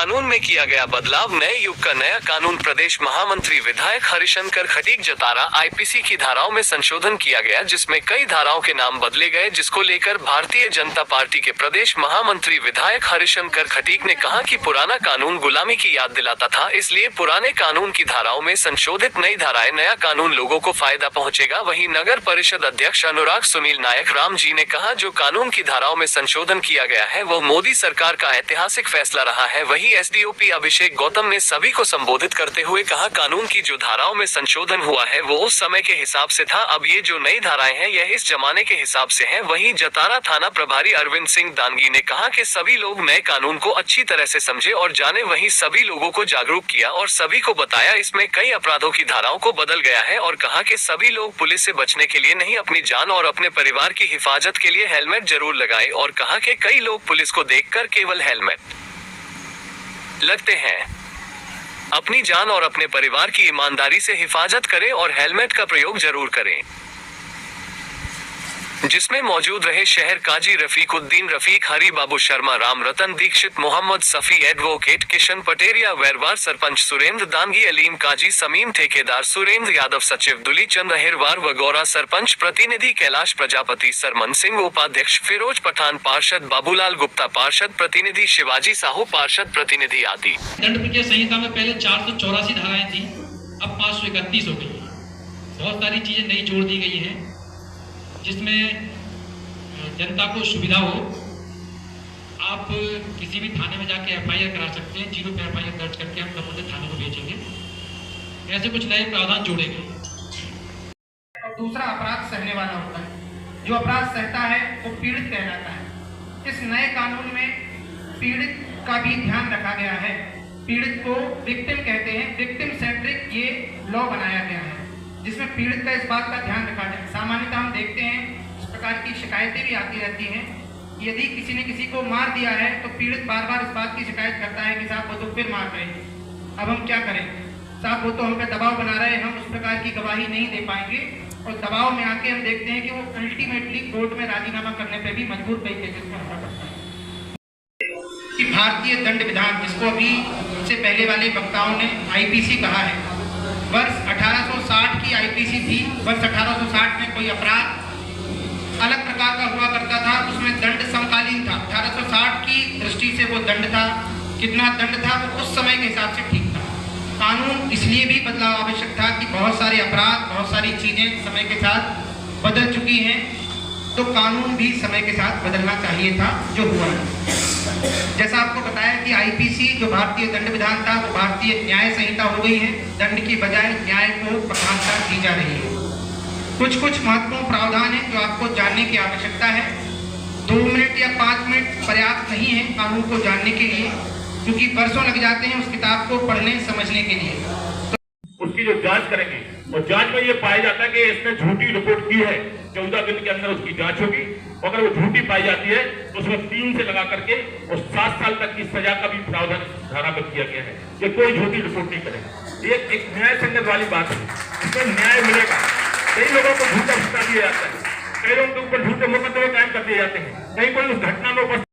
कानून में किया गया बदलाव, नए युग का नया कानून। प्रदेश महामंत्री विधायक हरिशंकर खटीक जतारा आईपीसी की धाराओं में संशोधन किया गया, जिसमें कई धाराओं के नाम बदले गए, जिसको लेकर भारतीय जनता पार्टी के प्रदेश महामंत्री विधायक हरिशंकर खटीक ने कहा कि पुराना कानून गुलामी की याद दिलाता था, इसलिए पुराने कानून की धाराओं में संशोधित नई धाराएं, नया कानून लोगों को फायदा पहुंचेगा। वहीं नगर परिषद अध्यक्ष अनुराग सुनील नायक राम जी ने कहा, जो कानून की धाराओं में संशोधन किया गया है वो मोदी सरकार का ऐतिहासिक फैसला रहा है। वहीं एसडीओपी अभिषेक गौतम ने सभी को संबोधित करते हुए कहा, कानून की जो धाराओं में संशोधन हुआ है वो उस समय के हिसाब से था, अब ये जो नई धाराएं हैं यह इस जमाने के हिसाब से हैं। वहीं जतारा थाना प्रभारी अरविंद सिंह दानगी ने कहा कि सभी लोग नए कानून को अच्छी तरह से समझे और जाने। वहीं सभी लोगों को जागरूक किया और सभी को बताया इसमें कई अपराधों की धाराओं को बदल गया है, और कहा कि सभी लोग पुलिस से बचने के लिए नहीं, अपनी जान और अपने परिवार की हिफाजत के लिए हेलमेट जरूर लगाए। और कहा कि कई लोग पुलिस को देखकर केवल हेलमेट लगते हैं, अपनी जान और अपने परिवार की ईमानदारी से हिफाजत करें और हेलमेट का प्रयोग जरूर करें। जिसमें मौजूद रहे शहर काजी रफीकुद्दीन, रफीक, हरी बाबू शर्मा, राम रतन दीक्षित, मोहम्मद सफी, एडवोकेट किशन पटेरिया, वैरवार सरपंच सुरेंद्र दानगी, अलीम काजी, समीम ठेकेदार, सुरेंद्र यादव सचिव, दुली चंद अहिरवार, वगौरा सरपंच प्रतिनिधि, कैलाश प्रजापति, सरमन सिंह उपाध्यक्ष, फिरोज पठान पार्षद, बाबूलाल गुप्ता पार्षद प्रतिनिधि, शिवाजी साहू पार्षद प्रतिनिधि आदि। दंड प्रक्रिया संहिता में पहले 484 धाराएं थी, अब 531 हो गई है। बहुत सारी चीजें नई जोड़ दी गई है, जिसमें जनता को सुविधा हो। आप किसी भी थाने में जाके एफआईआर करा सकते हैं, 0 पे एफआईआर दर्ज करके हम संबंधित थाने को भेजेंगे। ऐसे कुछ नए प्रावधान जोड़े गए। और दूसरा, अपराध सहने वाला होता है। जो अपराध सहता है वो पीड़ित कहलाता है। इस नए कानून में पीड़ित का भी ध्यान रखा गया है। पीड़ित को विक्टिम कहते हैं, विक्टिम सेंट्रिक ये लॉ बनाया गया है, जिसमें पीड़ित का इस बात का ध्यान रखा जाए। सामान्यतः हम देखते हैं इस प्रकार की शिकायतें भी आती रहती हैं। यदि किसी ने किसी को मार दिया है तो पीड़ित बार बार इस बात की शिकायत करता है कि साहब वो तो फिर मार रहे हैं, अब हम क्या करें, साहब वो तो हम पे दबाव बना रहे हैं, हम उस प्रकार की गवाही नहीं दे पाएंगे। और दबाव में आके हम देखते हैं कि वो अल्टीमेटली कोर्ट में राजीनामा करने पर भी मजबूर कई केसेस में होना पड़ता है। कि भारतीय दंड विधान, जिसको अभी सबसे पहले वाले वक्ताओं ने आईपीसी कहा है, वर्ष 1860 की आईपीसी थी। वर्ष 1860 में कोई अपराध अलग प्रकार का हुआ करता था, उसमें दंड समकालीन था। 1860 की दृष्टि से वो दंड था, कितना दंड था वो उस समय के हिसाब से ठीक था। कानून इसलिए भी बदलाव आवश्यक था कि बहुत सारे अपराध, बहुत सारी चीजें समय के साथ बदल चुकी हैं, तो कानून भी समय के साथ बदलना चाहिए था, जो हुआ है। जैसा आपको बताया कि आईपीसी जो भारतीय दंड विधान था वो भारतीय न्याय संहिता हो गई है। दंड की बजाय न्याय को प्रधानता दी जा रही है। कुछ महत्वपूर्ण प्रावधान है जो आपको जानने की आवश्यकता है। 2 मिनट या 5 मिनट पर्याप्त नहीं है कानून को जानने के लिए, क्योंकि वर्षों लग जाते हैं उस किताब को पढ़ने समझने के लिए। उसकी जो जांच करेंगे और जांच में ये पाया जाता है कि इसने झूठी रिपोर्ट की है, 14 दिन के अंदर उसकी जांच होगी। अगर वो झूठी पाई जाती है तो उसमें 3 से लगा करके और 7 साल तक की सजा का भी प्रावधान धारा में किया गया है कि कोई झूठी रिपोर्ट नहीं करेगा। ये एक न्याय संगत वाली बात है, इसमें न्याय मिलेगा। कई लोगों को झूठा सजा दिया जाता है, कई लोगों के ऊपर झूठे मुकदमे कायम कर दिए जाते हैं, कहीं कोई उस घटना में